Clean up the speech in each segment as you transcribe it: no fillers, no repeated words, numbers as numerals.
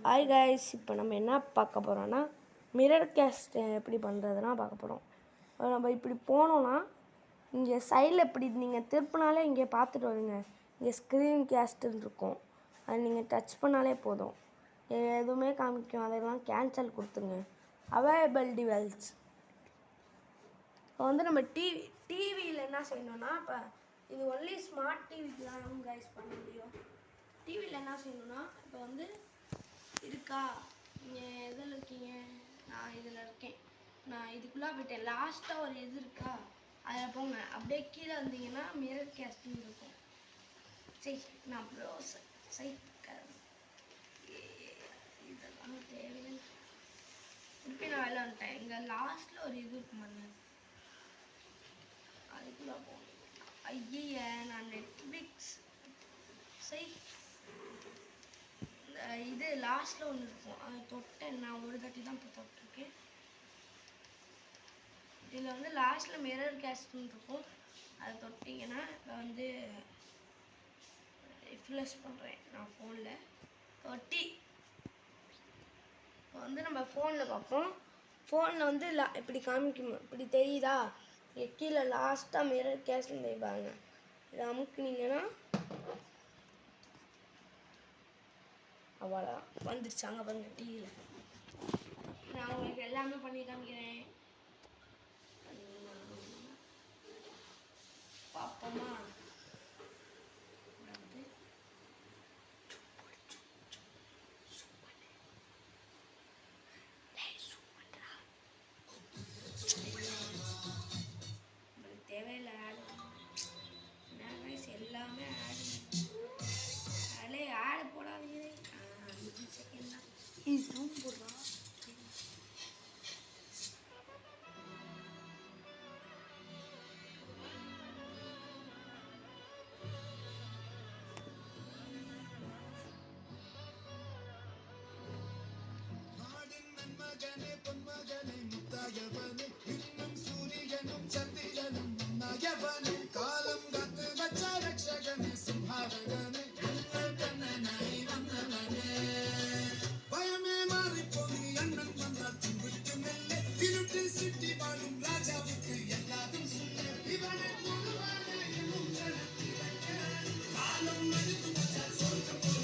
Hi guys, இப்போ நம்ம என்ன பார்க்க போகிறோன்னா மிரர் கேஸ்ட் எப்படி பண்ணுறதுனா பார்க்க போகிறோம். நம்ம இப்படி போனோன்னா இங்கே சைடில் இப்படி நீங்கள் திருப்பினாலே இங்கே பார்த்துட்டு வருங்க, இங்கே ஸ்க்ரீன் கேஸ்ட்டுன்னு இருக்கும். அது நீங்கள் டச் பண்ணாலே போதும், எதுவுமே காமிக்கும். அதெல்லாம் கேன்சல் கொடுத்துங்க. Available device. இப்போ வந்து நம்ம டிவியில் என்ன செய்யணுன்னா, இப்போ இது ஒன்லி ஸ்மார்ட் டிவிக்கு தான் கைஸ் பண்ண முடியும். டிவியில் என்ன செய்யணுன்னா, இப்போ வந்து இருக்கா, நீங்கள் எதில் இருக்கீங்க? நான் இதில் இருக்கேன். நான் இதுக்குள்ளே போயிட்டேன். லாஸ்ட்டாக ஒரு இது இருக்கா, அதில் போங்க. அப்படியே கீழே வந்தீங்கன்னா மிரர் கேஸ்டிங் இருக்கும். சரி, நான் ப்ரௌசர் சைட் இதெல்லாம் தேவையில்லை. திருப்பி நான் வெளில வந்துட்டேன். இங்கே லாஸ்ட்டில் ஒரு இது இருக்கும் பாருங்க, அதுக்குள்ளே போகணும். ஐய, நான் நெட்ஃப்ளிக்ஸ் இது லாஸ்ட்டில் ஒன்று இருக்கும், அதை தொட்டேன். நான் ஒரு தாட்டி தான் இப்போ தொட்டிருக்கேன். இதில் வந்து லாஸ்ட்டில் மிரர் கேஸ்ட்னு இருக்கும், அதை தொட்டிங்கன்னா இப்போ வந்து ரிஃப்ரெஷ் பண்ணுறேன் நான் ஃபோனில் தொட்டி. இப்போ வந்து நம்ம ஃபோனில் பார்ப்போம். ஃபோனில் வந்து இப்படி காமிக்கும், இப்படி தெரியுதா? கீழே லாஸ்ட்டாக மிரர் கேஸ்ட்னு தெரியுப்பாங்க. இதை அமுக்குனீங்கன்னா அவ்வளோதான், வந்துடுச்சு. அங்கே பாருங்க டிவியில். நான் உங்களுக்கு எல்லாமே பண்ணி காமிக்கிறேன், பார்ப்போமா? உங்களுக்கு தேவையில்லை ஆடு, எல்லாமே ஆடு. அதிலே ஆடு போடாதீங்க. 5 செகண்ட் தான் ஜூம் போடுறா. பொன்மகனே முத்தாயவனே, இன்னும் சூரியனும் சந்திரனும் முன்னாயவனே, காலம் காத்து வச்ச ரட்சகனே சிம்ஹாரகனே, கண்ணனாய் வந்தவனே, பயமே மாறி போய் அண்ணன் வந்தால் தும்பிட்டு மெல்ல, இருட்டில் சிட்டி வாழும் ராஜாவுக்கு எல்லாரும் சொல்ல, இவனை பொதுவாக எனும் ஜனத்தி வைக்க, காலம் மனித்து வச்சால் சொர்க்க போய்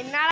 என்ன